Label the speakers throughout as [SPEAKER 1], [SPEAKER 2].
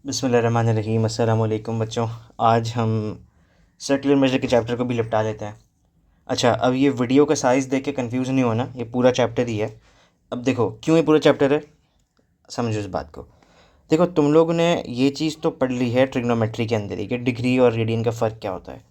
[SPEAKER 1] बिस्मिल्लाहिर्रहमानिर्रहीम। अस्सलाम वालेकुम बच्चों। आज हम सर्कुलर मेजर के चैप्टर को भी निपटा लेते हैं। अच्छा, अब ये वीडियो का साइज़ देख के कन्फ्यूज़ नहीं होना, ये पूरा चैप्टर ही है। अब देखो क्यों ये पूरा चैप्टर है, समझो इस बात को। देखो, तुम लोगों ने ये चीज़ तो पढ़ ली है ट्रिग्नोमेट्री के अंदर ही कि डिग्री और रेडियन का फ़र्क क्या होता है।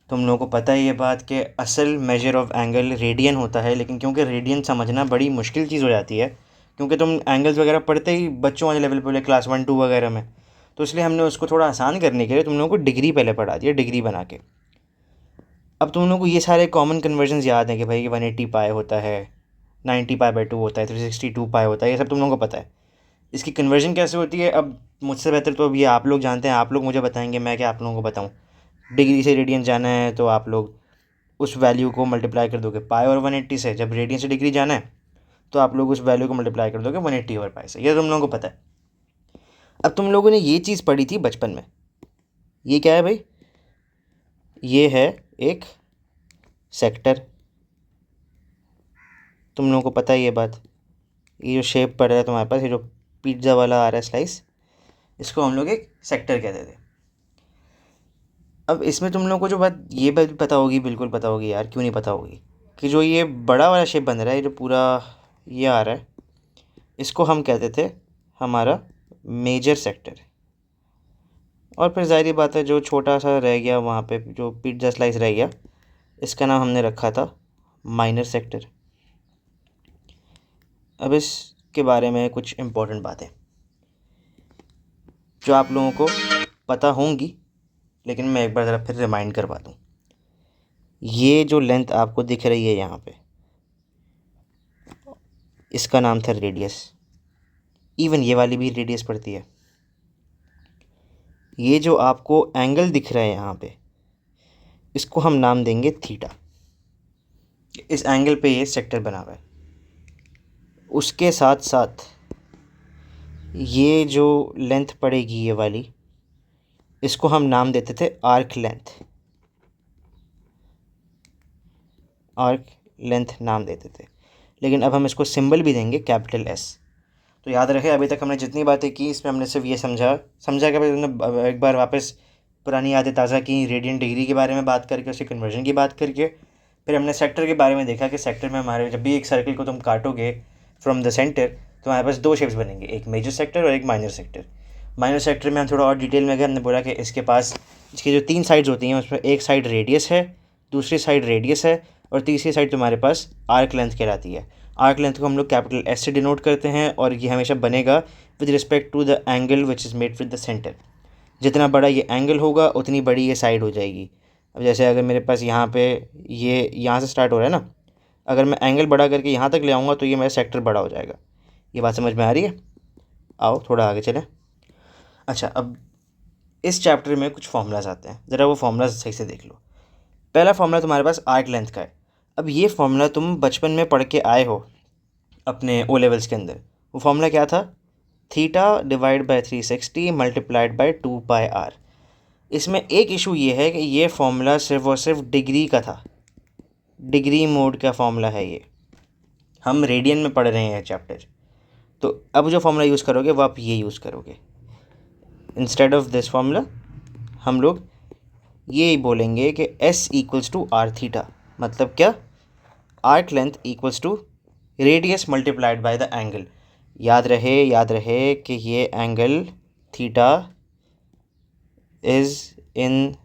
[SPEAKER 1] तुम लोगों को पता है ये बात कि असल मेजर ऑफ एंगल रेडियन होता है, लेकिन क्योंकि रेडियन समझना बड़ी मुश्किल चीज़ हो जाती है, क्योंकि तुम एंगल्स वगैरह पढ़ते ही बच्चों वाले लेवल पे क्लास 1 2 वगैरह में, तो इसलिए हमने उसको थोड़ा आसान करने के लिए तुम लोगों को डिग्री पहले पढ़ा दिया, डिग्री बना के। अब तुम लोगों को ये सारे कॉमन कन्वर्जन्स याद हैं कि भाई 180 पाई होता है, 90 पाई बाई 2 होता है, 362 पाई होता है, ये सब तुम लोगों को पता है। इसकी कन्वर्जन कैसे होती है, अब मुझसे बेहतर तो अब ये आप लोग जानते हैं, आप लोग मुझे बताएंगे, मैं क्या आप लोगों को बताऊँ। डिग्री से रेडियन जाना है तो आप लोग उस वैल्यू को मल्टीप्लाई कर दोगे पाई और 180 से। जब रेडियन से डिग्री जाना है तो आप लोग उस वैल्यू को मल्टीप्लाई कर दोगे 180 ओवर पाई से। ये तुम लोगों को पता है। अब तुम लोगों ने ये चीज़ पढ़ी थी बचपन में। ये क्या है भाई, ये है एक सेक्टर। तुम लोगों को पता है ये बात। ये जो शेप पड़ रहा है तुम्हारे पास, ये जो पिज्ज़ा वाला आ रहा है स्लाइस, इसको हम लोग एक सेक्टर कहते थे। अब इसमें तुम लोगों को जो बात ये बात भी पता होगी, बिल्कुल पता होगी यार, क्यों नहीं पता होगी, कि जो ये बड़ा वाला शेप बन रहा है, ये जो पूरा ये आ रहा है, इसको हम कहते थे हमारा मेजर सेक्टर। और फिर ज़ाहिर बात है जो छोटा सा रह गया वहाँ पे, जो पिज्ज़ा स्लाइस रह गया, इसका नाम हमने रखा था माइनर सेक्टर। अब इसके बारे में कुछ इम्पोर्टेंट बातें जो आप लोगों को पता होंगी, लेकिन मैं एक बार ज़रा फिर रिमाइंड करवा दूँ। ये जो लेंथ आपको दिख रही है यहाँ पे, इसका नाम था रेडियस। इवन ये वाली भी रेडियस पड़ती है। ये जो आपको एंगल दिख रहा है यहाँ पे, इसको हम नाम देंगे थीटा। इस एंगल पे ये सेक्टर बना हुआ है। उसके साथ साथ ये जो लेंथ पड़ेगी ये वाली, इसको हम नाम देते थे आर्क लेंथ। आर्क लेंथ नाम देते थे, लेकिन अब हम इसको सिंबल भी देंगे कैपिटल एस। तो याद रखे, अभी तक हमने जितनी बातें की इसमें हमने सिर्फ ये समझा कि भाई हमने एक बार वापस पुरानी यादें ताज़ा की, रेडियन डिग्री के बारे में बात करके, उसकी कन्वर्जन की बात करके। फिर हमने सेक्टर के बारे में देखा कि सेक्टर में हमारे जब भी एक सर्कल को तुम काटोगे फ्रॉम द सेंटर, तो हमारे पास दो शेप्स बनेंगे, एक मेजर सेक्टर और एक माइनर सेक्टर। माइनर सेक्टर में हम थोड़ा और डिटेल में गए, हमने बोला कि इसके पास इसकी जो 3 साइड्स होती हैं उसमें एक साइड रेडियस है, दूसरी साइड रेडियस है, और तीसरी साइड तुम्हारे पास आर्क लेंथ कहलाती है। आर्क लेंथ को हम लोग कैपिटल एस से डिनोट करते हैं, और ये हमेशा बनेगा with respect to the angle which is made with the centre. जितना बड़ा ये एंगल होगा उतनी बड़ी ये साइड हो जाएगी। अब जैसे अगर मेरे पास यहाँ पे ये यहाँ से स्टार्ट हो रहा है ना, अगर मैं एंगल बड़ा करके यहाँ तक ले आऊँगा तो ये मेरा सेक्टर बड़ा हो जाएगा। ये बात समझ में आ रही है? आओ थोड़ा आगे चलें। अच्छा, अब इस चैप्टर में कुछ फॉर्मूलाज आते हैं, ज़रा वो फॉर्मूलाज सही से देख लो। पहला फॉर्मूला तुम्हारे पास आर्क लेंथ का है। अब ये फॉर्मूला तुम बचपन में पढ़ के आए हो अपने ओ लेवल्स के अंदर। वो फॉर्मूला क्या था? Theta divide by 360 multiplied by 2 pi r. इसमें एक इशू ये है कि ये फॉर्मूला सिर्फ और सिर्फ डिग्री का था, डिग्री मोड का फॉर्मूला है ये। हम रेडियन में पढ़ रहे हैं चैप्टर, तो अब जो फॉर्मूला यूज़ करोगे वो आप ये यूज़ करोगे। इंस्टेड ऑफ दिस फॉर्मूला हम लोग ये बोलेंगे कि S equals to r theta. मतलब क्या? Arc length equals to radius multiplied by the angle. याद रहे कि ये angle theta is in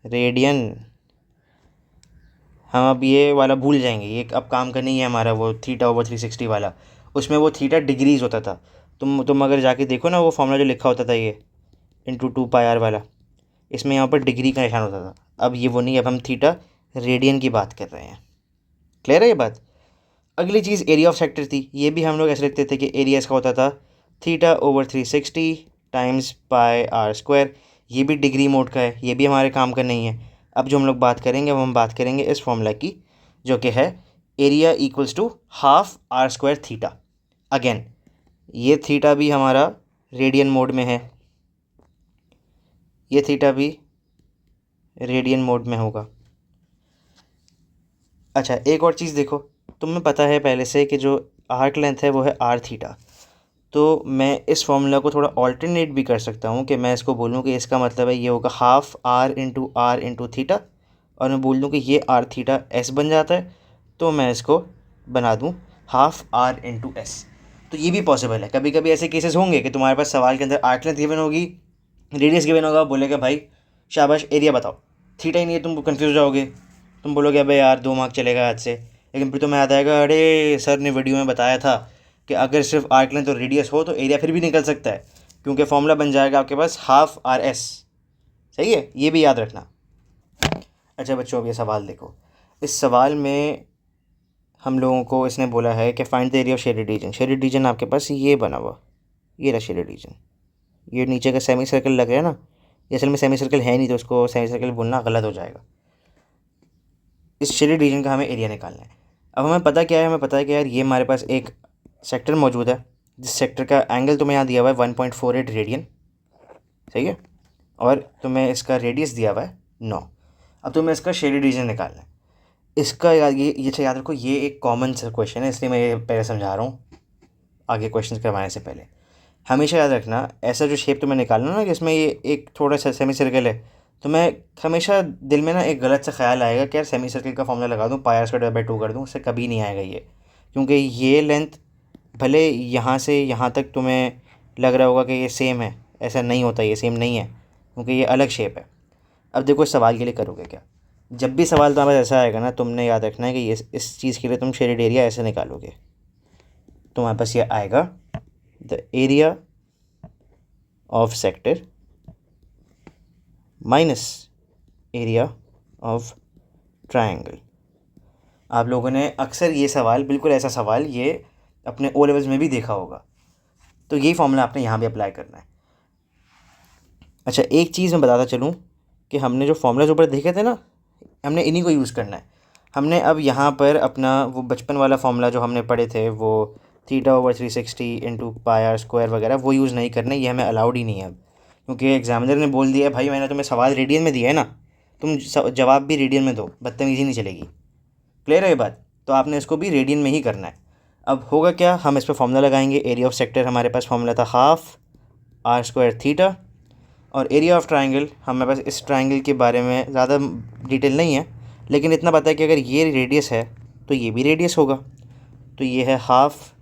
[SPEAKER 1] radian. हम अब ये वाला भूल जाएंगे, ये अब काम का नहीं है हमारा वो थीटा ओवर 360 वाला। उसमें वो थीटा डिग्रीज होता था। तुम अगर जाके देखो ना वो फॉर्मूला जो लिखा होता था ये इंटू 2 पाई आर वाला, इसमें यहाँ पर डिग्री का निशान होता था। अब ये वो नहीं, अब हम थीटा रेडियन की बात कर रहे हैं। क्लियर है ये बात? अगली चीज़ एरिया ऑफ सेक्टर थी। ये भी हम लोग ऐसे लिखते थे कि एरिया इसका होता था theta over 360 times pi r square. ये भी डिग्री मोड का है, ये भी हमारे काम का नहीं है। अब जो हम लोग बात करेंगे वो हम बात करेंगे इस फॉर्मूला की, जो कि है area equals to half r square theta. Again ये थीटा भी हमारा रेडियन मोड में है, ये थीटा भी रेडियन मोड में होगा। अच्छा, एक और चीज़ देखो, तुम्हें पता है पहले से कि जो आर्क लेंथ है वो है आर थीटा। तो मैं इस फॉर्मूला को थोड़ा ऑल्टरनेट भी कर सकता हूँ कि मैं इसको बोलूँ कि इसका मतलब है ये होगा हाफ आर इंटू थीटा, और मैं बोल दूँ कि ये आर थीटा एस बन जाता है, तो मैं इसको बना दूँ हाफ आर इंटू एस। तो ये भी पॉसिबल है। कभी कभी ऐसे केसेस होंगे कि तुम्हारे पास सवाल के अंदर आर्क लेंथ गिवन होगी, रेडियस गिवन होगा, बोलेगा भाई शाबाश एरिया बताओ, थीटा ही नहीं है, तुम कंफ्यूज जाओगे, तुम बोलोगे अबे यार 2 मार्क चलेगा आज से। लेकिन फिर तुम्हें याद आएगा अरे सर ने वीडियो में बताया था कि अगर सिर्फ आर्क लेंथ और रेडियस हो तो एरिया फिर भी निकल सकता है, क्योंकि फॉर्मूला बन जाएगा आपके पास हाफ आर एस। सही है, ये भी याद रखना। अच्छा बच्चों, अब ये सवाल देखो। इस सवाल में हम लोगों को इसने बोला है कि find the area of shaded region. Shaded region आपके पास ये बना हुआ, ये रहा शेडेड रीजन। ये नीचे का सेमी सर्कल लग रहा है ना, ये असल में सेमी सर्कल है नहीं, तो उसको सेमी सर्कल बोलना गलत हो जाएगा। इस शेडेड रीजन का हमें एरिया निकालना है। अब हमें पता क्या है, हमें पता है कि यार ये हमारे पास एक सेक्टर मौजूद है, जिस सेक्टर का एंगल तुम्हें यहाँ दिया हुआ है 1.48 रेडियन, सही है, और तुम्हें इसका रेडियस दिया हुआ है 9। अब तुम्हें इसका शेडेड रीजन निकालना है। इसका याद रखो, ये एक कॉमन सा क्वेश्चन है, इसलिए मैं ये पहले समझा रहा हूँ आगे क्वेश्चन करवाने से पहले। हमेशा याद रखना, ऐसा जो शेप तुम्हें निकालना ना जिसमें ये एक थोड़ा सा सेमी सर्कल है, तो मैं हमेशा दिल में ना एक गलत सा ख्याल आएगा कि यार सेमी सर्कल का फॉर्मूला लगा दूँ, पाई स्क्वायर बाई 2 कर दूँ, उससे कभी नहीं आएगा ये। क्योंकि ये लेंथ भले यहाँ से यहाँ तक तुम्हें लग रहा होगा कि ये सेम है, ऐसा नहीं होता, ये सेम नहीं है, क्योंकि ये अलग शेप है। अब देखो इस सवाल के लिए करोगे क्या, जब भी सवाल तुम्हारे पास ऐसा आएगा ना, तुमने याद रखना है कि ये इस चीज़ के लिए तुम शेडेड एरिया ऐसे निकालोगे। तुम्हारे पास ये आएगा the area of sector minus area of triangle. आप लोगों ने अक्सर ये सवाल, बिल्कुल ऐसा सवाल ये अपने ओ लेवल्स में भी देखा होगा, तो यही फॉर्मूला आपने यहाँ भी अप्लाई करना है। अच्छा एक चीज़ मैं बताता चलूँ कि हमने जो फॉर्मूलाज ऊपर देखे थे ना, हमने इन्हीं को यूज़ करना है। हमने अब यहाँ पर अपना वो बचपन वाला फॉर्मूला जो हमने पढ़े थे, वो θ/360 इंटू पाई आर स्क्वायर वगैरह, वो यूज़ नहीं करना, ये हमें अलाउड ही नहीं है अब, क्योंकि एग्जामिनर ने बोल दिया है भाई मैंने तुम्हें सवाल रेडियन में दिया है ना, तुम जवाब भी रेडियन में दो, बदतमीज़ी नहीं चलेगी। क्लियर है ये बात? तो आपने इसको भी रेडियन में ही करना है। अब होगा क्या, हम इस पर फॉर्मूला लगाएंगे। एरिया ऑफ सेक्टर हमारे पास फॉर्मूला था हाफ आर स्क्वायर थीटा, और एरिया ऑफ ट्राइंगल हमारे पास, इस ट्राइंगल के बारे में ज़्यादा डिटेल नहीं है, लेकिन इतना पता है कि अगर ये रेडियस है तो ये भी रेडियस होगा, तो ये है half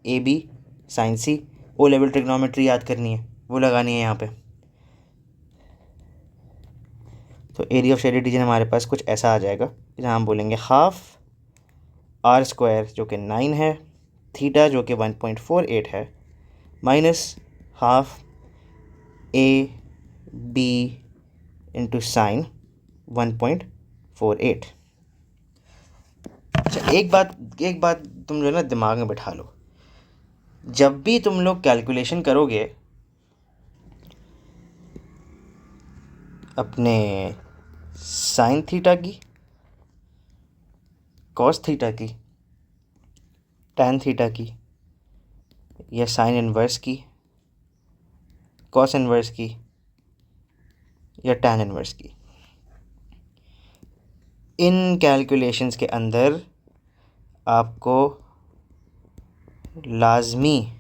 [SPEAKER 1] a b sine c. O level trigonometry याद करनी है, वो लगानी है यहाँ पे। तो एरिया ऑफ शेडेड रीजन हमारे पास कुछ ऐसा आ जाएगा, जहाँ हम बोलेंगे हाफ आर स्क्वायर जो कि 9 है, थीटा जो कि 1.48 है, minus half a b into sine 1.48। अच्छा एक बात तुम जो है ना दिमाग में बैठा लो, जब भी तुम लोग कैलकुलेशन करोगे अपने साइन थीटा की, कॉस थीटा की, टैन थीटा की, या साइन इन्वर्स की, कॉस इन्वर्स की, या टैन इन्वर्स की, इन कैलकुलेशंस के अंदर आपको लाजमी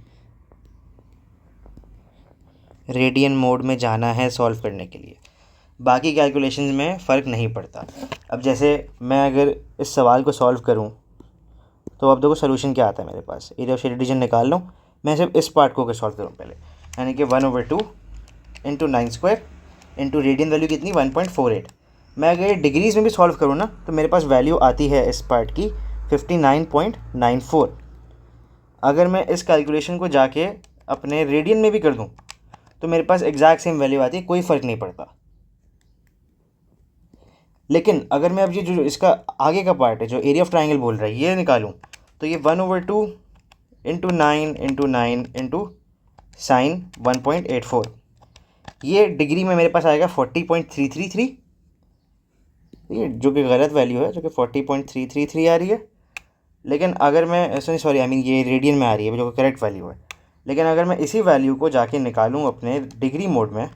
[SPEAKER 1] रेडियन मोड में जाना है सॉल्व करने के लिए, बाकी कैलकुलेशंस में फ़र्क नहीं पड़ता। अब जैसे मैं अगर इस सवाल को सॉल्व करूं, तो अब देखो सोल्यूशन क्या आता है मेरे पास। एरिया ऑफ शेडेड रीजन निकाल लूँ, मैं सिर्फ इस पार्ट को सॉल्व करूँ पहले, यानी कि 1/2 into 9 square into radian value कितनी 1.48। मैं अगर डिग्रीज़ में भी सॉल्व करूँ ना, तो मेरे पास वैल्यू आती है इस पार्ट की 59.94। अगर मैं इस कैलकुलेशन को जाके अपने रेडियन में भी कर दूँ तो मेरे पास एग्जैक्ट सेम वैल्यू आती है, कोई फ़र्क नहीं पड़ता। लेकिन अगर मैं अब ये जो इसका आगे का पार्ट है जो एरिया ऑफ ट्राइंगल बोल रहा है ये निकालूं, तो ये 1/2 इंटू 9 इंटू साइन 1.84, ये डिग्री में मेरे पास आएगा 40.333, ये जो कि गलत वैल्यू है, जो कि 40.333 आ रही है। लेकिन अगर मैं सॉरी आई मीन ये रेडियन में आ रही है जो कि करेक्ट वैल्यू है। लेकिन अगर मैं इसी वैल्यू को जाके निकालूं अपने डिग्री मोड में,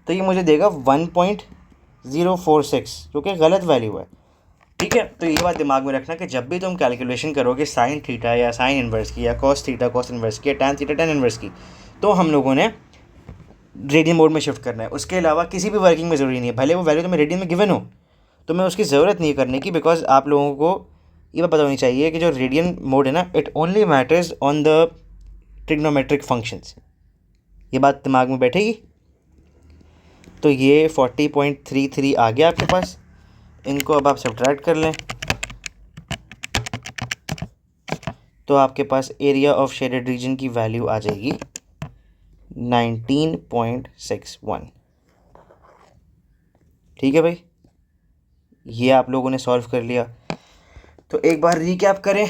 [SPEAKER 1] तो ये मुझे देगा 1.046 जो कि गलत वैल्यू है। ठीक है। तो ये बात दिमाग में रखना कि जब भी तुम कैलकुलेशन करोगे साइन थीटा या साइन इन्वर्स की या कॉस थीटा कॉस इन्वर्स की या टैन थीटा टैन इन्वर्स की, तो हम लोगों ने रेडियन मोड में शिफ्ट करना है। उसके अलावा किसी भी वर्किंग में ज़रूरी नहीं है, भले वो वैल्यू तुम्हें रेडियन में गिवन हो, तो मैं उसकी ज़रूरत नहीं करने की, बिकॉज आप लोगों को ये बात पता होनी चाहिए कि जो रेडियन मोड है ना, it only matters on the trigonometric functions. ये बात दिमाग में बैठेगी। तो ये 40.33 आ गया आपके पास। इनको अब आप सब्ट्रैक्ट कर लें तो आपके पास एरिया ऑफ शेडेड रीजन की वैल्यू आ जाएगी 19.61। ठीक है भाई, ये आप लोगों ने सॉल्व कर लिया। तो एक बार रिकैप करें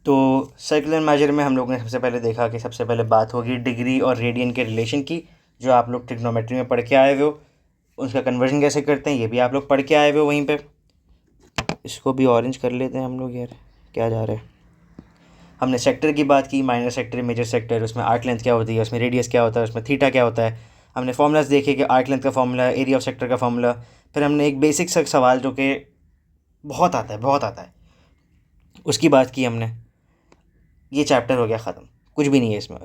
[SPEAKER 1] तो सर्कुलर मेजर में हम लोगों ने सबसे पहले देखा कि सबसे पहले बात होगी डिग्री और रेडियन के रिलेशन की, जो आप लोग ट्रिग्नोमेट्री में पढ़ के आए हुए हो। उसका कन्वर्जन कैसे करते हैं ये भी आप लोग पढ़ के आए हुए हो वहीं पे। इसको भी ऑरेंज कर लेते हैं हम लोग, यार क्या जा रहा है। हमने सेक्टर की बात की, माइनर सेक्टर मेजर सेक्टर, उसमें आर्क लेंथ क्या होती है, उसमें रेडियस क्या होता है, उसमें थीटा क्या होता है। हमने फॉर्मूलाज देखे कि आर्क लेंथ का फॉर्मूला, एरिया ऑफ सेक्टर का फॉर्मूला। फिर हमने एक बेसिक सा सवाल जो कि बहुत आता है उसकी बात की हमने। ये चैप्टर हो गया ख़त्म, कुछ भी नहीं है इसमें।